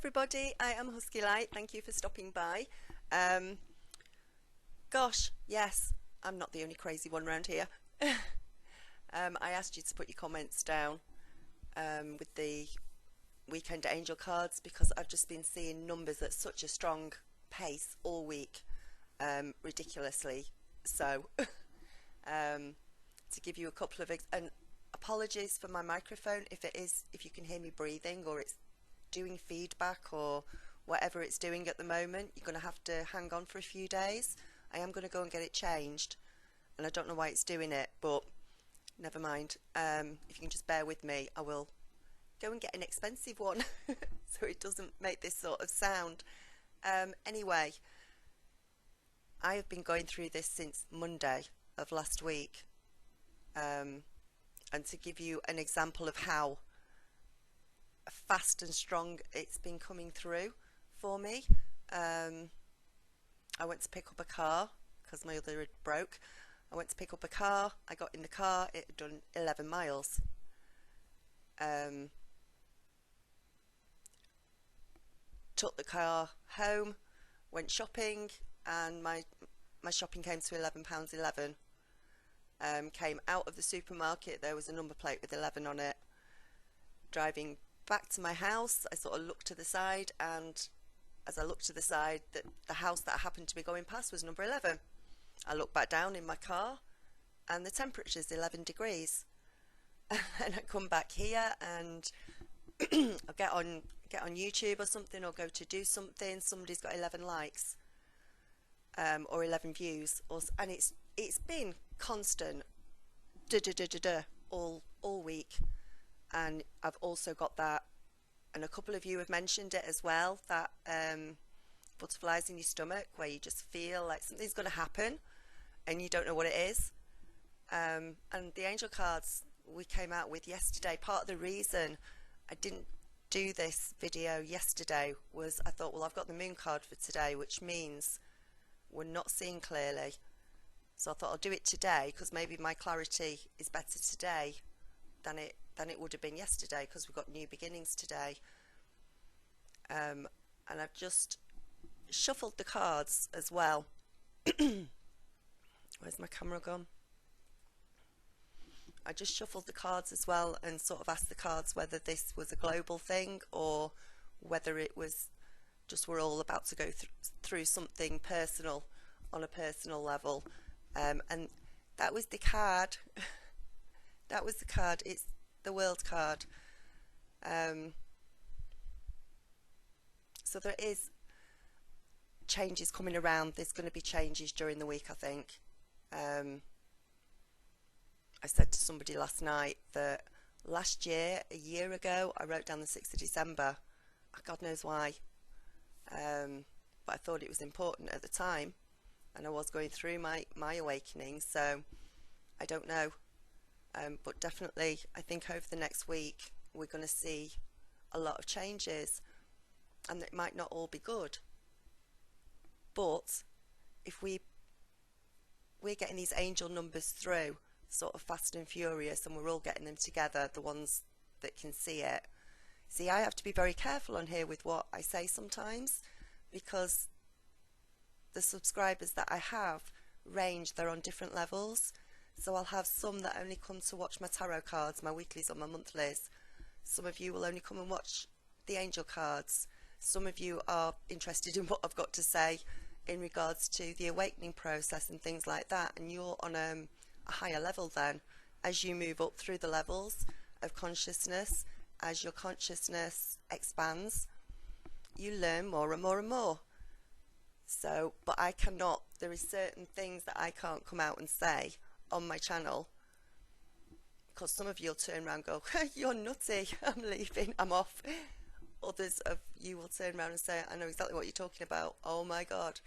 everybody, I am Husky Light. Thank you for stopping by. Gosh, yes, I'm not the only crazy one around here. I asked you to put your comments down with the weekend angel cards because I've just been seeing numbers at such a strong pace all week, ridiculously so. To give you a couple of and apologies for my microphone if you can hear me breathing or it's doing feedback or whatever it's doing at the moment. You're going to have to hang on for a few days. I am going to go and get it changed, and I don't know why it's doing it, but never mind. If you can just bear with me, I will go and get an expensive one so it doesn't make this sort of sound. Anyway, I have been going through this since Monday of last week, and to give you an example of how fast and strong it's been coming through for me, I went to pick up a car because my other had broke. I went to pick up a car, I got in the car, it had done 11 miles. Took the car home, went shopping, and my shopping came to £11.11. Came out of the supermarket, there was a number plate with 11 on it. Driving back to my house, I sort of looked to the side, and as I looked to the side, the house that I happened to be going past was number 11. I looked back down in my car and the temperature's 11 degrees. And I come back here and I'll get on YouTube or something, or go to do something, somebody's got 11 likes, or 11 views, and it's been constant all week. And I've also got that, and a couple of you have mentioned it as well, that butterflies in your stomach where you just feel like something's going to happen and you don't know what it is. And the angel cards we came out with yesterday, part of the reason I didn't do this video yesterday was I thought, well, I've got the moon card for today, which means we're not seeing clearly. So I thought I'll do it today because maybe my clarity is better today than it would have been yesterday, because we've got new beginnings today. And I've just shuffled the cards as well. Where's my camera gone? I just shuffled the cards as well and sort of asked the cards whether this was a global thing or whether it was just we're all about to go through something personal on a personal level. And that was the card. That was the card. It's the world card. So there is changes coming around. There's going to be changes during the week, I think. I said to somebody last night that last year, a year ago, I wrote down the 6th of December. God knows why. But I thought it was important at the time, and I was going through my awakening, so I don't know. But definitely, I think over the next week, we're going to see a lot of changes, and it might not all be good. But if we're getting these angel numbers through sort of fast and furious, and we're all getting them together, the ones that can see it. See, I have to be very careful on here with what I say sometimes, because the subscribers that I have range, they're on different levels. So I'll have some that only come to watch my tarot cards, my weeklies or my monthlies. Some of you will only come and watch the angel cards. Some of you are interested in what I've got to say in regards to the awakening process and things like that, and you're on a higher level then. As you move up through the levels of consciousness, as your consciousness expands, you learn more and more and more. So, but I cannot, there is certain things that I can't come out and say on my channel, because some of you will turn around and go, you're nutty, I'm leaving, I'm off. Others of you will turn around and say, I know exactly what you're talking about, oh my God,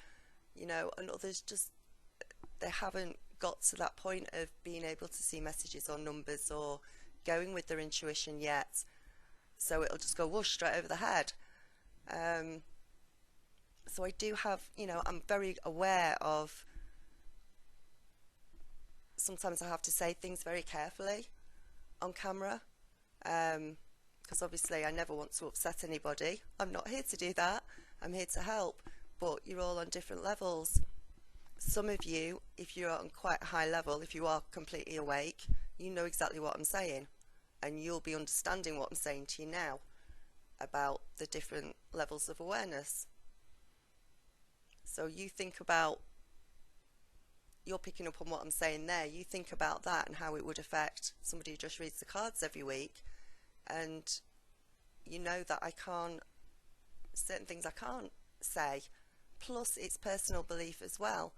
you know. And others just, they haven't got to that point of being able to see messages or numbers or going with their intuition yet, so it'll just go whoosh straight over the head. So I do have, you know, I'm very aware of, sometimes I have to say things very carefully on camera, because because obviously I never want to upset anybody. I'm not here to do that. I'm here to help, but you're all on different levels. Some of you, if you're on quite a high level, if you are completely awake, you know exactly what I'm saying, and you'll be understanding what I'm saying to you now about the different levels of awareness. So you think about, you're picking up on what I'm saying there, you think about that and how it would affect somebody who just reads the cards every week, and you know that I can't, certain things I can't say. Plus it's personal belief as well,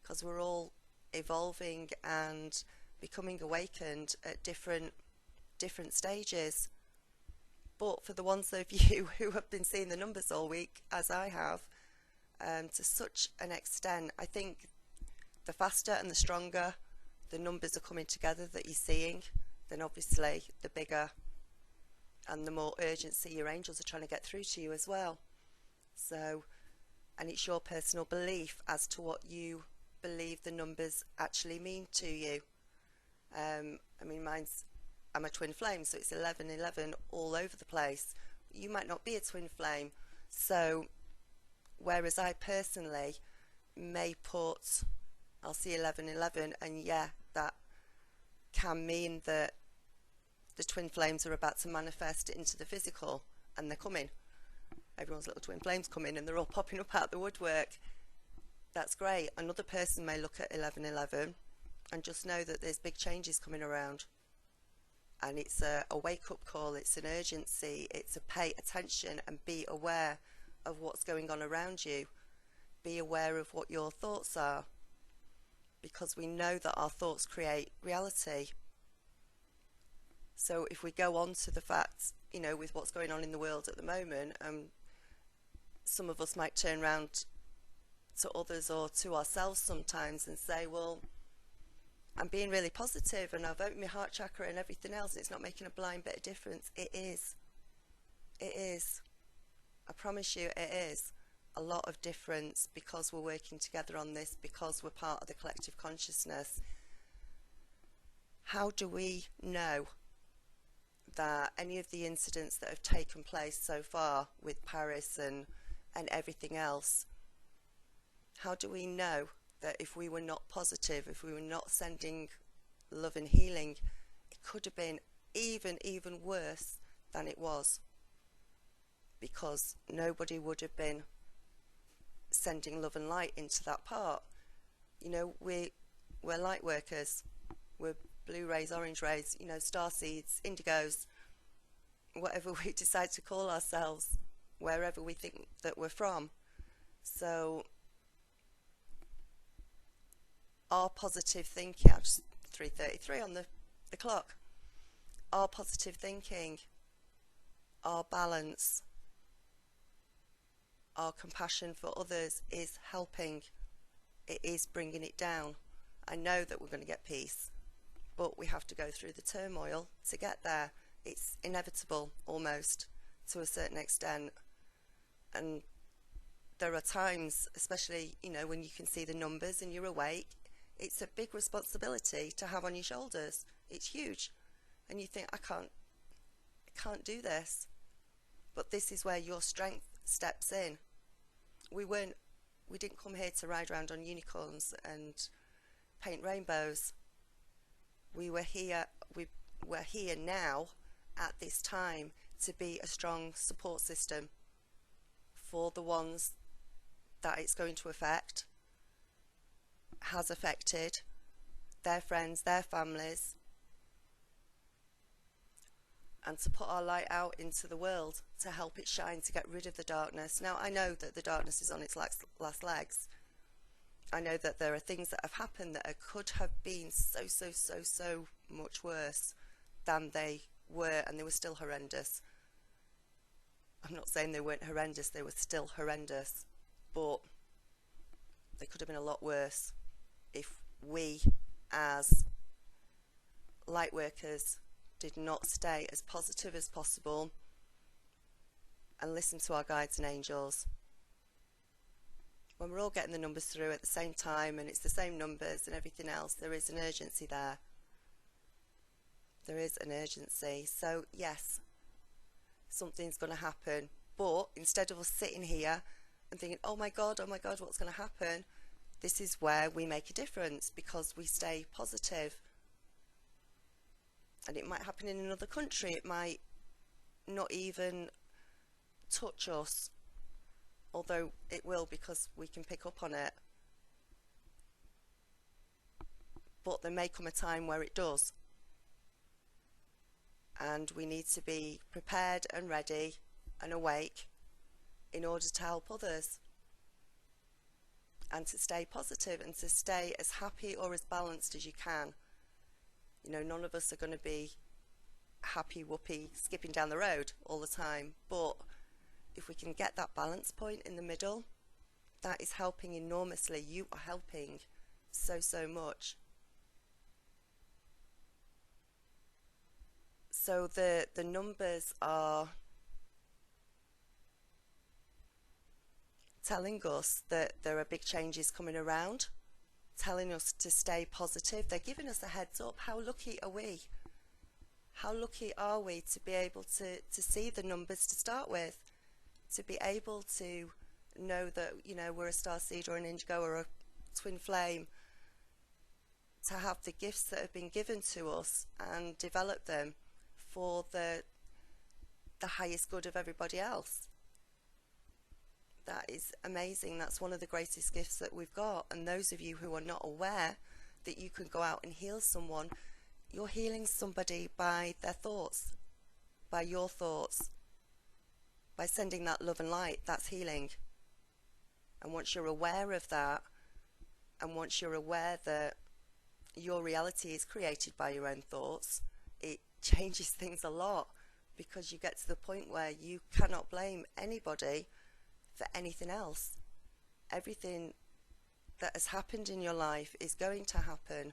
because we're all evolving and becoming awakened at different stages. But for the ones of you who have been seeing the numbers all week, as I have, to such an extent, I think the faster and the stronger the numbers are coming together that you're seeing, then obviously the bigger and the more urgency your angels are trying to get through to you as well. So, and it's your personal belief as to what you believe the numbers actually mean to you. I mean, I'm a twin flame, so it's 1111 all over the place. You might not be a twin flame, so whereas I personally may put, I'll see 1111, and yeah, that can mean that the twin flames are about to manifest into the physical, and they're coming. Everyone's little twin flames come in and they're all popping up out the woodwork. That's great. Another person may look at 1111 and just know that there's big changes coming around, and it's a wake-up call, it's an urgency, it's a pay attention and be aware of what's going on around you. Be aware of what your thoughts are, because we know that our thoughts create reality. So if we go on to the fact, you know, with what's going on in the world at the moment, some of us might turn around to others or to ourselves sometimes and say, well, I'm being really positive and I've opened my heart chakra and everything else, and it's not making a blind bit of difference. It is. It is. I promise you it is a lot of difference, because we're working together on this, because we're part of the collective consciousness. How do we know that any of the incidents that have taken place so far with Paris and everything else, how do we know that if we were not positive, if we were not sending love and healing, it could have been even worse than it was? Because nobody would have been sending love and light into that part. You know, we're light workers, we're blue rays, orange rays, you know, star seeds, indigos, whatever we decide to call ourselves, wherever we think that we're from. So our positive thinking, 3:33 on the clock, our positive thinking, our balance, our compassion for others is helping. It is bringing it down. I know that we're going to get peace, but we have to go through the turmoil to get there. It's inevitable, almost, to a certain extent. And there are times, especially, you know, when you can see the numbers and you're awake, it's a big responsibility to have on your shoulders. It's huge. And you think, I can't do this. But this is where your strength steps in. We didn't come here to ride around on unicorns and paint rainbows. We're here now at this time to be a strong support system for the ones that it's going to affect, has affected, their friends, their families, and to put our light out into the world to help it shine, to get rid of the darkness. Now, I know that the darkness is on its last legs. I know that there are things that have happened that could have been so much worse than they were, and they were still horrendous. I'm not saying they weren't horrendous, they were still horrendous, but they could have been a lot worse if we, as light workers, did not stay as positive as possible and listen to our guides and angels. When we're all getting the numbers through at the same time and it's the same numbers and everything else, there is an urgency there. There is an urgency. So yes, something's going to happen. But instead of us sitting here and thinking, oh my God, what's going to happen? This is where we make a difference, because we stay positive. And it might happen in another country. It might not even touch us, although it will, because we can pick up on it. But there may come a time where it does. And we need to be prepared and ready and awake in order to help others, and to stay positive and to stay as happy or as balanced as you can. You know, none of us are going to be happy whoopee skipping down the road all the time, but if we can get that balance point in the middle, that is helping enormously. You are helping so much. So the numbers are telling us that there are big changes coming around, telling us to stay positive. They're giving us a heads up. How lucky are we? How lucky are we to be able to see the numbers to start with, to be able to know that, you know, we're a starseed or an indigo or a twin flame, to have the gifts that have been given to us and develop them for the highest good of everybody else. That is amazing. That's one of the greatest gifts that we've got. And those of you who are not aware that you can go out and heal someone, you're healing somebody by their thoughts, by your thoughts, by sending that love and light. That's healing. And once you're aware of that, and once you're aware that your reality is created by your own thoughts, it changes things a lot, because you get to the point where you cannot blame anybody for anything else. Everything that has happened in your life is going to happen,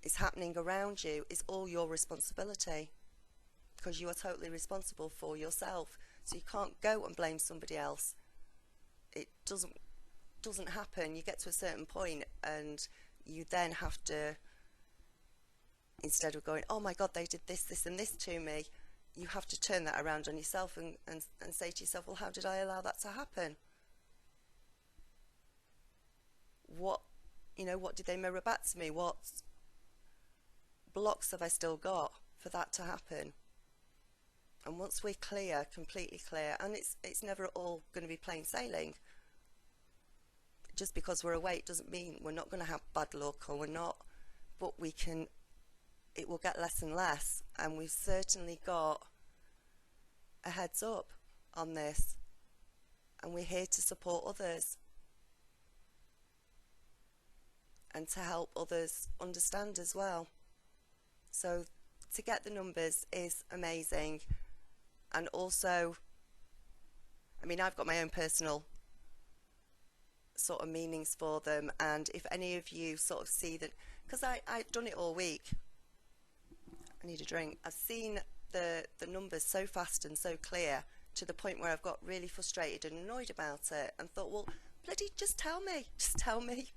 is happening around you, is all your responsibility, because you are totally responsible for yourself. So you can't go and blame somebody else. It doesn't happen. You get to a certain point and you then have to, instead of going, oh my God, they did this and this to me, you have to turn that around on yourself and say to yourself, well, how did I allow that to happen? What did they mirror back to me? What blocks have I still got for that to happen? And once we're clear, completely clear, and it's never all going to be plain sailing. Just because we're awake doesn't mean we're not going to have bad luck, or we're not, but it will get less and less, and we've certainly got a heads up on this, and we're here to support others and to help others understand as well. So to get the numbers is amazing. And also, I mean, I've got my own personal sort of meanings for them, and if any of you sort of see that, because I've done it all week, I need a drink. I've seen the numbers so fast and so clear, to the point where I've got really frustrated and annoyed about it, and thought, well, bloody just tell me,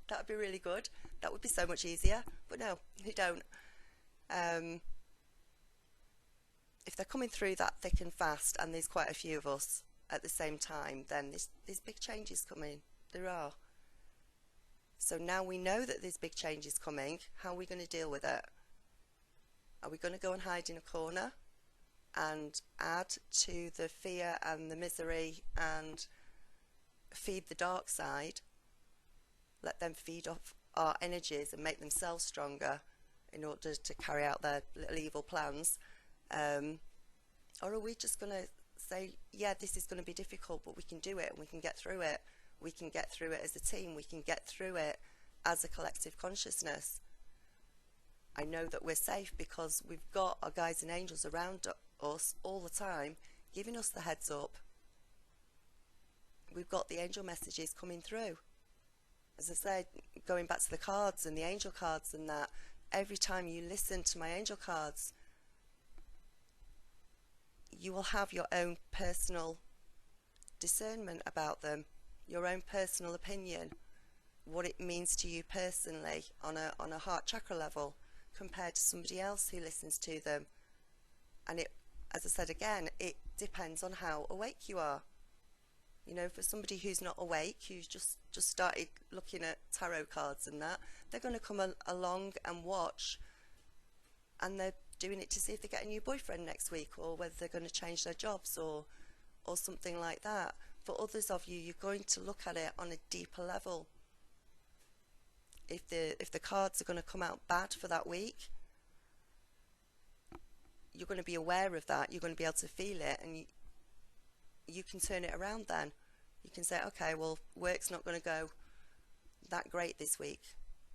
that would be really good, that would be so much easier. But no, you don't. If they're coming through that thick and fast, and there's quite a few of us at the same time, then there's big changes coming. There are. So now we know that there's big changes coming. How are we going to deal with it? Are we going to go and hide in a corner and add to the fear and the misery and feed the dark side? Let them feed off our energies and make themselves stronger in order to carry out their little evil plans? Or are we just going to say, yeah, this is going to be difficult, but we can do it, and we can get through it. We can get through it as a team. We can get through it as a collective consciousness. I know that we're safe because we've got our guides and angels around us all the time, giving us the heads up. We've got the angel messages coming through. As I said, going back to the cards and the angel cards and that, every time you listen to my angel cards, you will have your own personal discernment about them, your own personal opinion, what it means to you personally on a heart chakra level compared to somebody else who listens to them. And as I said again, it depends on how awake you are. You know, for somebody who's not awake, who's just started looking at tarot cards and that, they're going to come along and watch, and they're doing it to see if they get a new boyfriend next week, or whether they're going to change their jobs, or something like that. For others of you, you're going to look at it on a deeper level. If the cards are going to come out bad for that week, you're going to be aware of that. You're going to be able to feel it, and you can turn it around then. You can say, okay, well, work's not going to go that great this week.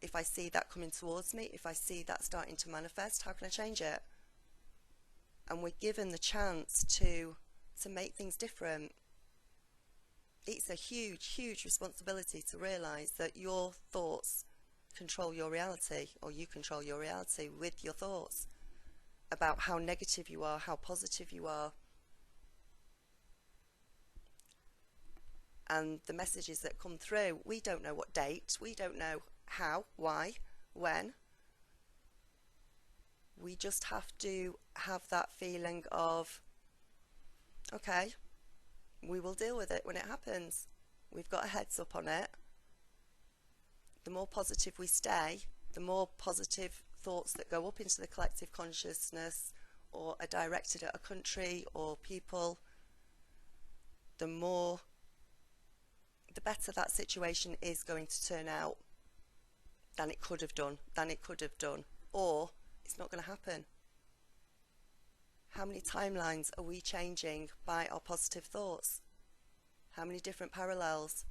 If I see that coming towards me, if I see that starting to manifest, how can I change it? And we're given the chance to make things different. It's a huge, huge responsibility to realise that your thoughts control your reality, or you control your reality with your thoughts about how negative you are, how positive you are. And the messages that come through, we don't know what date, we don't know how, why, when. We just have to have that feeling of, okay, we will deal with it when it happens. We've got a heads up on it. The more positive we stay, the more positive thoughts that go up into the collective consciousness, or are directed at a country or people, the better that situation is going to turn out than it could have done, or it's not going to happen. How many timelines are we changing by our positive thoughts? How many different parallels?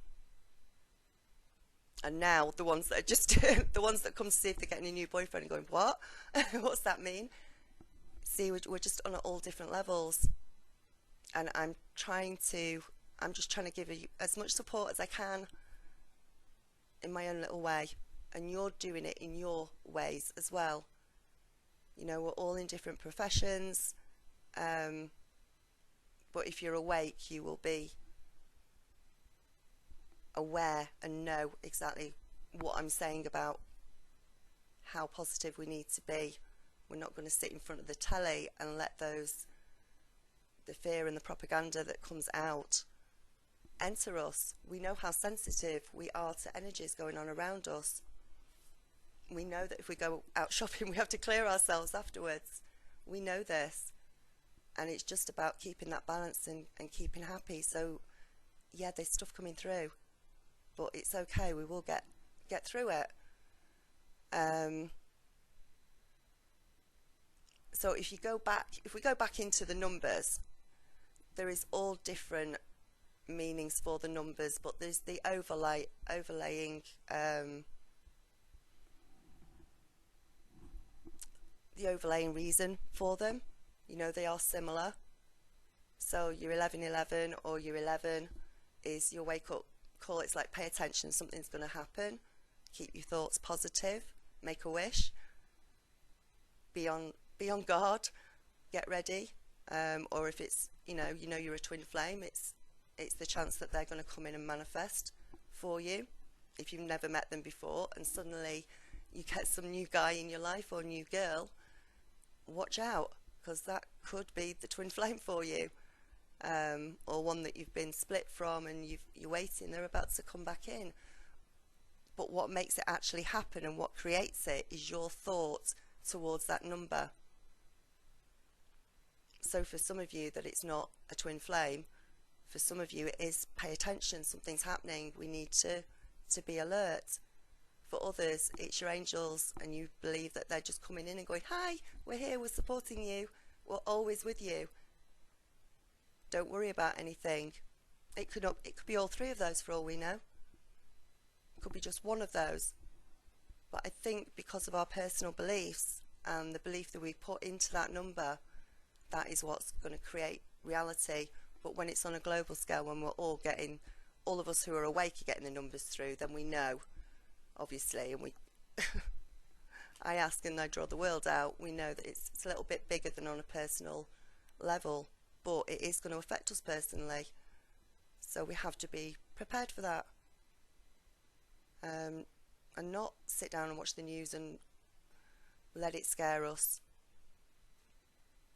And now the ones that are just the ones that come to see if they're getting a new boyfriend and going, what? What's that mean? See, we're just on all different levels, and I'm just trying to give you as much support as I can in my own little way, and you're doing it in your ways as well. You know, we're all in different professions, but if you're awake, you will be aware and know exactly what I'm saying about how positive we need to be. We're not going to sit in front of the telly and let the fear and the propaganda that comes out enter us. We know how sensitive we are to energies going on around us. We know that if we go out shopping, we have to clear ourselves afterwards. We know this, and it's just about keeping that balance and keeping happy. So yeah, there's stuff coming through, but it's okay. We will get through it. So if we go back into the numbers, there is all different meanings for the numbers, but there's the overlaying reason for them. You know, they are similar. So your 1111 or your 11 is your wake up call. It's like, pay attention, something's going to happen. Keep your thoughts positive. Make a wish. Be on guard. Get ready. Or if it's, you know you're a twin flame, it's the chance that they're going to come in and manifest for you. If you've never met them before and suddenly you get some new guy in your life or new girl, watch out, because that could be the twin flame for you, or one that you've been split from and you're waiting, they're about to come back in. But what makes it actually happen and what creates it is your thought towards that number. So for some of you that it's not a twin flame, for some of you it is, pay attention, something's happening, we need to be alert. For others, it's your angels, and you believe that they're just coming in and going, hi, we're here, we're supporting you, we're always with you. Don't worry about anything. It could be all three of those for all we know. It could be just one of those. But I think because of our personal beliefs and the belief that we put into that number, that is what's going to create reality. But when it's on a global scale, when we're all of us who are awake are getting the numbers through, then we know, obviously, and we I ask and I draw the world out. We know that it's a little bit bigger than on a personal level, but it is going to affect us personally, so we have to be prepared for that, and not sit down and watch the news and let it scare us.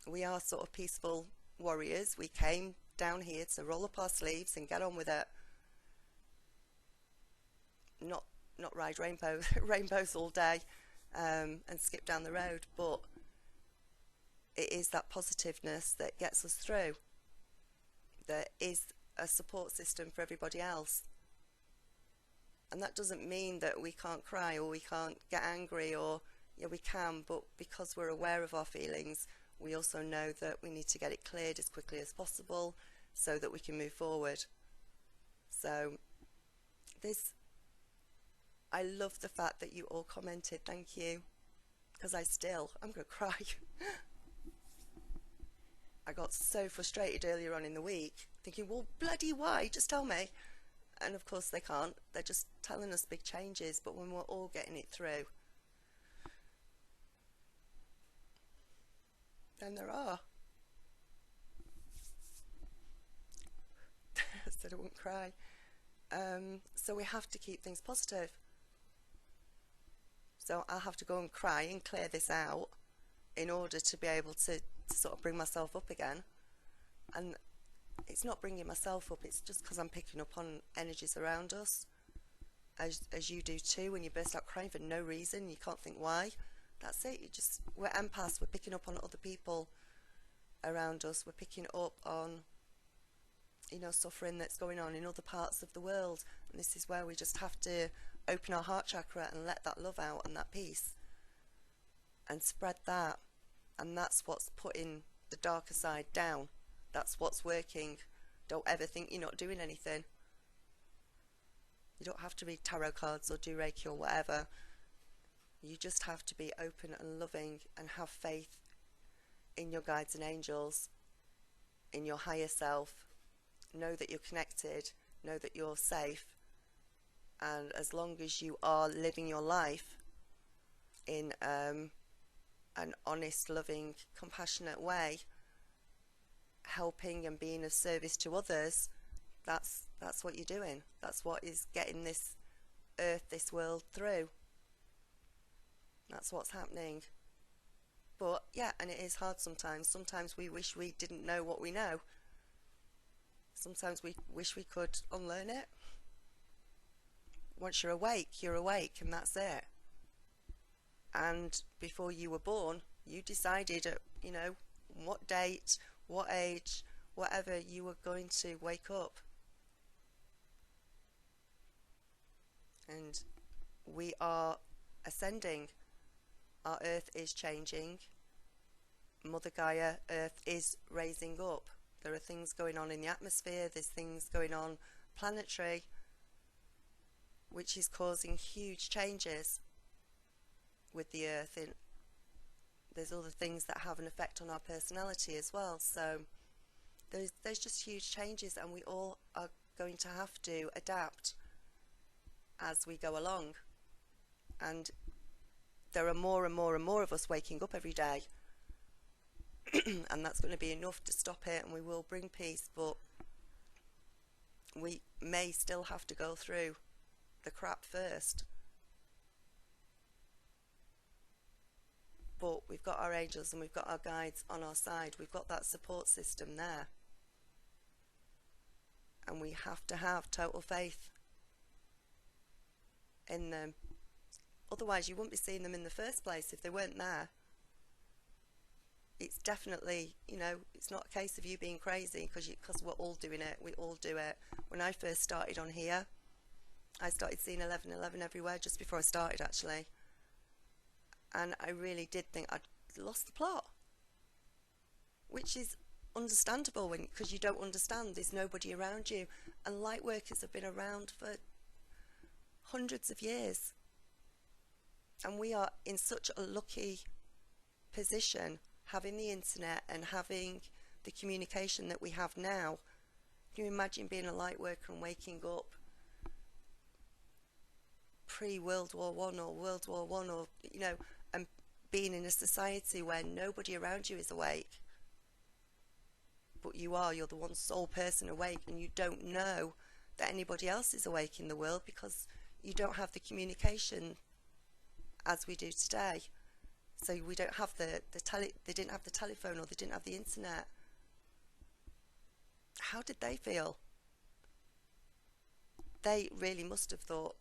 We are sort of peaceful warriors. We came down here to roll up our sleeves and get on with it. Not ride rainbows all day, and skip down the road, but it is that positiveness that gets us through. There is a support system for everybody else. And that doesn't mean that we can't cry or we can't get angry, or yeah, we can, but because we're aware of our feelings, we also know that we need to get it cleared as quickly as possible so that we can move forward. So I love the fact that you all commented, thank you, because I'm going to cry. I got so frustrated earlier on in the week, thinking, well, bloody why? Just tell me. And of course they can't. They're just telling us big changes, but when we're all getting it through, then there are. I said I wouldn't cry. So we have to keep things positive. So I'll have to go and cry and clear this out in order to be able to sort of bring myself up again. And it's not bringing myself up, it's just because I'm picking up on energies around us, as you do too, when you burst out crying for no reason, you can't think why. That's it, we're empaths, we're picking up on other people around us, we're picking up on, you know, suffering that's going on in other parts of the world, and this is where we just have to open our heart chakra and let that love out and that peace and spread that. And that's what's putting the darker side down. That's what's working. Don't ever think you're not doing anything. You don't have to read tarot cards or do Reiki or whatever. You just have to be open and loving and have faith in your guides and angels, in your higher self. Know that you're connected, know that you're safe, and as long as you are living your life in an honest, loving, compassionate way, helping and being of service to others, that's what you're doing. That's what is getting this earth, this world through. That's what's happening. But yeah, and it is hard sometimes. Sometimes we wish we didn't know what we know. Sometimes we wish we could unlearn it. Once you're awake, and that's it. And before you were born, you decided at, you know, what date, what age, whatever, you were going to wake up. And we are ascending. Our earth is changing. Mother Gaia, earth is raising up. There are things going on in the atmosphere, there's things going on planetary, which is causing huge changes with the earth. There's other things that have an effect on our personality as well. So there's just huge changes, and we all are going to have to adapt as we go along. And there are more and more and more of us waking up every day. And that's going to be enough to stop it, and we will bring peace, but we may still have to go through the crap first. But we've got our angels and we've got our guides on our side. We've got that support system there. And we have to have total faith in them. Otherwise you wouldn't be seeing them in the first place if they weren't there. It's definitely, you know, it's not a case of you being crazy, because we're all doing it. We all do it. When I first started on here, I started seeing 1111 everywhere just before I started, actually. And I really did think I'd lost the plot, which is understandable because you don't understand. There's nobody around you, and Lightworkers have been around for hundreds of years, and we are in such a lucky position having the internet and having the communication that we have now. Can you imagine being a Lightworker and waking up pre-World War One or World War One, or, you know, and being in a society where nobody around you is awake, but you're the one sole person awake, and you don't know that anybody else is awake in the world because you don't have the communication as we do today. So we don't have they didn't have the telephone, or they didn't have the internet. How did they feel? They really must have thought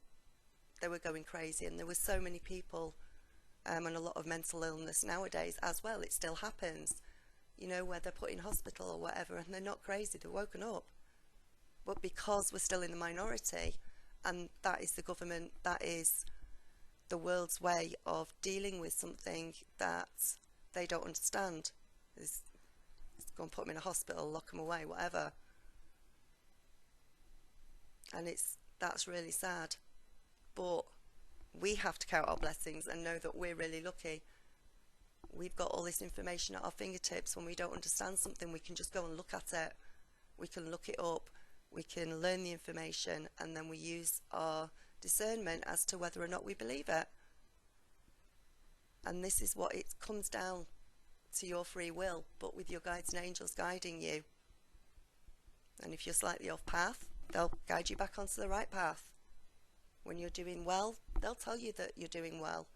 they were going crazy. And there were so many people, and a lot of mental illness nowadays as well. It still happens, you know, where they're put in hospital or whatever, and they're not crazy, they're woken up. But because we're still in the minority, and that is the government, that is the world's way of dealing with something that they don't understand, is go and put them in a hospital, lock them away, whatever. And that's really sad. But we have to count our blessings and know that we're really lucky. We've got all this information at our fingertips. When we don't understand something, we can just go and look at it. We can look it up. We can learn the information, and then we use our discernment as to whether or not we believe it. And this is what it comes down to, your free will, but with your guides and angels guiding you. And if you're slightly off path, they'll guide you back onto the right path. When you're doing well, they'll tell you that you're doing well.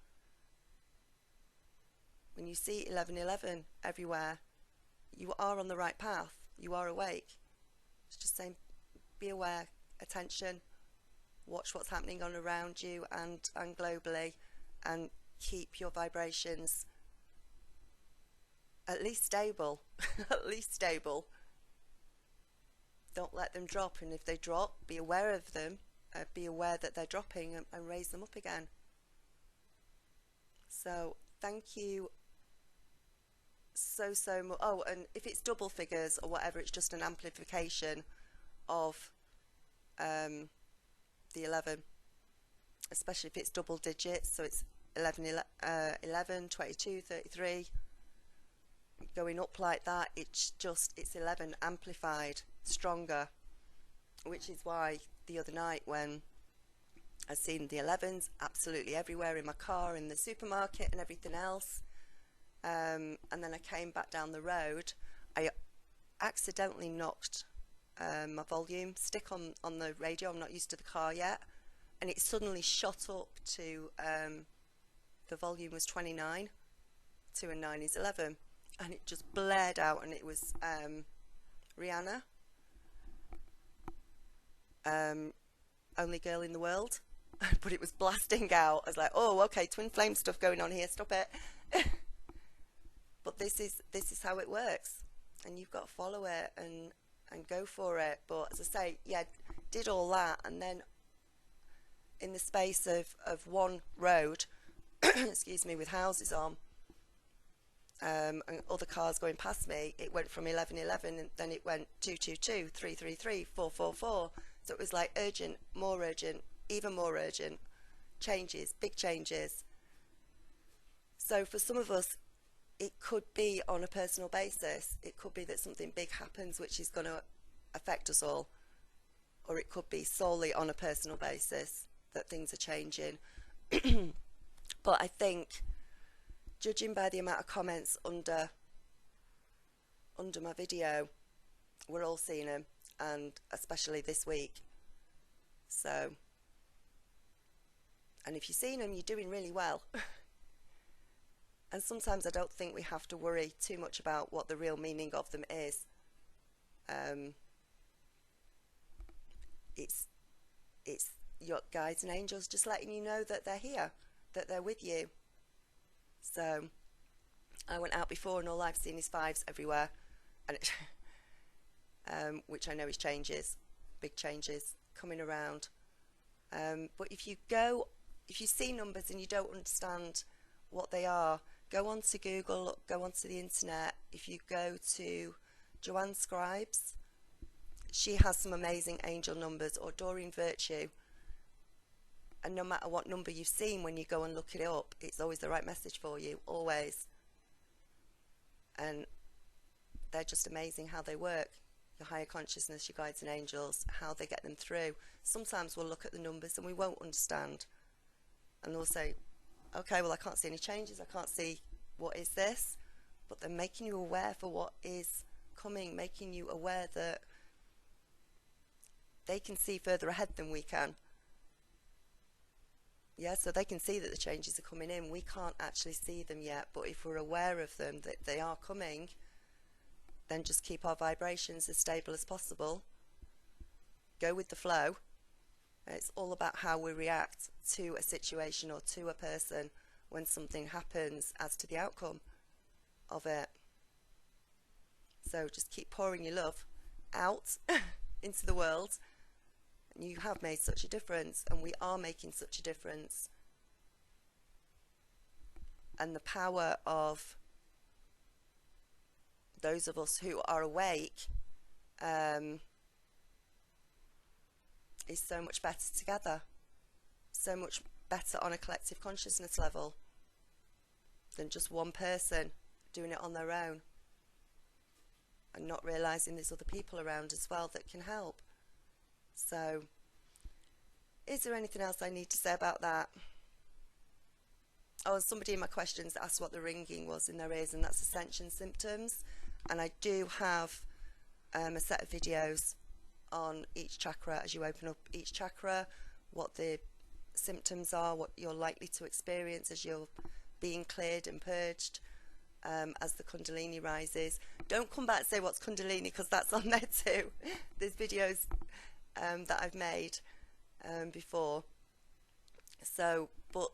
When you see 1111 everywhere, you are on the right path. You are awake. It's just saying, be aware, attention, watch what's happening on around you and globally, and keep your vibrations at least stable. At least stable. Don't let them drop, and if they drop, be aware of them, be aware that they're dropping, and raise them up again. So thank you so much. Oh, and if it's double figures or whatever, it's just an amplification of the 11, especially if it's double digits. So it's 11, 22, 33, going up like that. It's 11 amplified, stronger, which is why the other night when I seen the 11s absolutely everywhere, in my car, in the supermarket and everything else, and then I came back down the road, I accidentally knocked my volume stick on the radio. I'm not used to the car yet, and it suddenly shot up to the volume was 29, 2 and 9 is 11, and it just blared out, and it was Rihanna, Only Girl in the World. But it was blasting out. I was like, oh, okay, twin flame stuff going on here, stop it. But this is how it works, and you've got to follow it and go for it. But as I say, yeah, did all that, and then in the space of one road, excuse me, with houses on, and other cars going past me, it went from 1111, and then it went 222, 333, 444. So it was like urgent, more urgent, even more urgent changes, big changes. So for some of us, it could be on a personal basis. It could be that something big happens which is going to affect us all, or it could be solely on a personal basis that things are changing. But I think, judging by the amount of comments under my video, we're all seeing them, and especially this week. So, and if you've seen them, you're doing really well. And sometimes I don't think we have to worry too much about what the real meaning of them is. It's your guides and angels just letting you know that they're here, that they're with you. So I went out before, and all I've seen is 5s everywhere, and it which I know is changes, big changes coming around. But if you see numbers and you don't understand what they are, go onto Google, go onto the internet. If you go to Joanne Scribes, she has some amazing angel numbers, or Doreen Virtue, and no matter what number you've seen, when you go and look it up, it's always the right message for you, always. And they're just amazing how they work. Your higher consciousness, your guides and angels, how they get them through. Sometimes we'll look at the numbers and we won't understand, and they'll say, okay, well, I can't see any changes, I can't see what is this, but they're making you aware for what is coming, making you aware that they can see further ahead than we can. Yeah, so they can see that the changes are coming in. We can't actually see them yet, but if we're aware of them, that they are coming, then just keep our vibrations as stable as possible. Go with the flow. It's all about how we react to a situation or to a person when something happens as to the outcome of it. So just keep pouring your love out into the world. You have made such a difference, and we are making such a difference. And the power of those of us who are awake is so much better together, so much better on a collective consciousness level than just one person doing it on their own and not realizing there's other people around as well that can help. So, is there anything else I need to say about that? Oh, somebody in my questions asked what the ringing was in their ears, and that's ascension symptoms. And I do have a set of videos on each chakra as you open up each chakra, what the symptoms are, what you're likely to experience as you're being cleared and purged as the Kundalini rises. Don't come back and say what's Kundalini, because that's on there too. There's videos that I've made before. So, but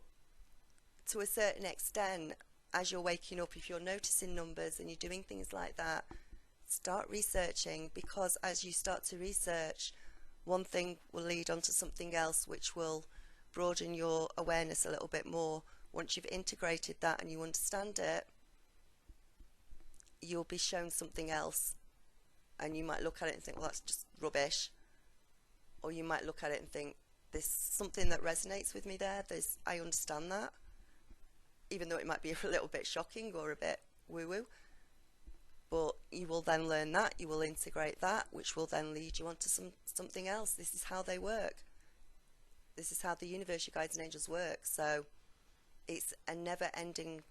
to a certain extent, as you're waking up, if you're noticing numbers and you're doing things like that, start researching, because as you start to research, one thing will lead on to something else, which will broaden your awareness a little bit more. Once you've integrated that and you understand it, you'll be shown something else, and you might look at it and think, well, that's just rubbish. Or you might look at it and think, there's something that resonates with me there. I understand that, even though it might be a little bit shocking or a bit woo-woo. But you will then learn that, you will integrate that, which will then lead you on to something else. This is how they work. This is how the universe, your guides and angels work. So it's a never-ending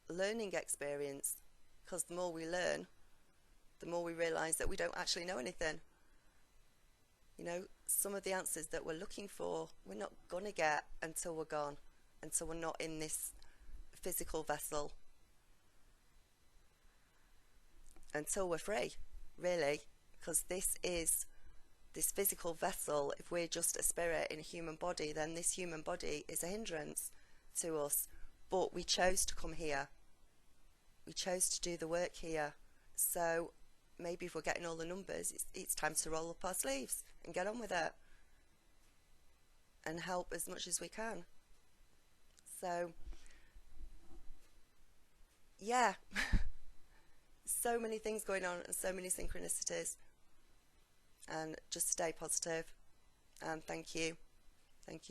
learning experience, because the more we learn, the more we realise that we don't actually know anything. You know, some of the answers that we're looking for, we're not going to get until we're gone, until we're not in this physical vessel, until we're free, really, because this physical vessel, if we're just a spirit in a human body, then this human body is a hindrance to us. But we chose to come here. We chose to do the work here. So maybe if we're getting all the numbers, it's time to roll up our sleeves and get on with it and help as much as we can. So, yeah, so many things going on and so many synchronicities. And just stay positive. And thank you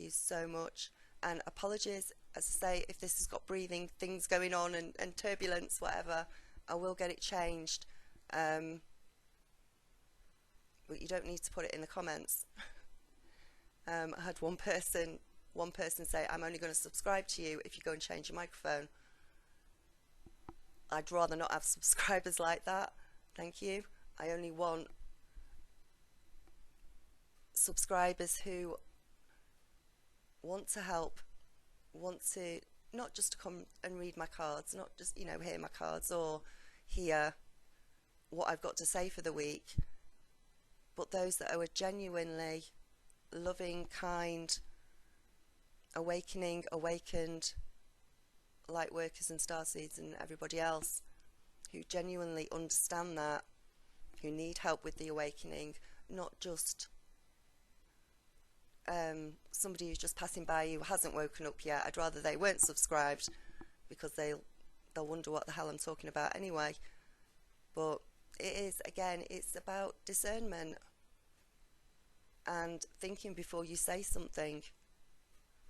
so much. And apologies, as I say, if this has got breathing things going on and turbulence, whatever, I will get it changed. But you don't need to put it in the comments. I had one person say, I'm only going to subscribe to you if you go and change your microphone. I'd rather not have subscribers like that. Thank you. I only want subscribers who want to help, want to not just to come and read my cards, not just, you know, hear my cards or hear what I've got to say for the week, but those that are genuinely loving, kind, awakened light workers and starseeds and everybody else who genuinely understand that, who need help with the awakening, not just somebody who's just passing by who hasn't woken up yet. I'd rather they weren't subscribed, because they'll wonder what the hell I'm talking about anyway. But it is, again, it's about discernment and thinking before you say something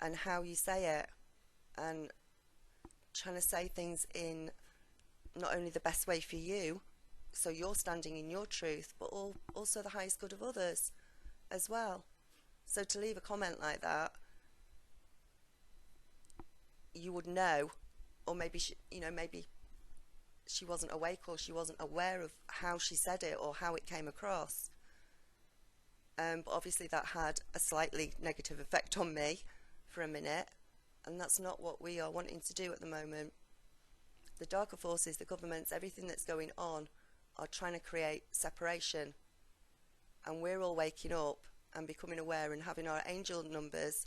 and how you say it, and trying to say things in not only the best way for you, so you're standing in your truth, but also the highest good of others as well. So to leave a comment like that, you would know, or maybe maybe she wasn't awake, or she wasn't aware of how she said it or how it came across. but obviously that had a slightly negative effect on me for a minute, and that's not what we are wanting to do at the moment. The darker forces, the governments, everything that's going on are trying to create separation, and we're all waking up and becoming aware and having our angel numbers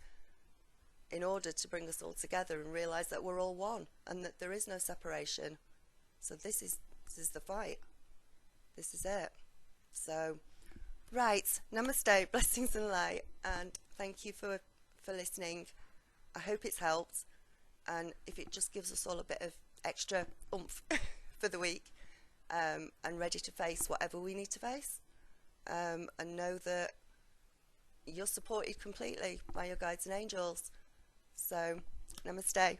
in order to bring us all together and realise that we're all one and that there is no separation. So this is the fight. This is it. So, right, namaste, blessings and light, and thank you for listening. I hope it's helped, and if it just gives us all a bit of extra oomph for the week, and ready to face whatever we need to face, and know that you're supported completely by your guides and angels. So, namaste.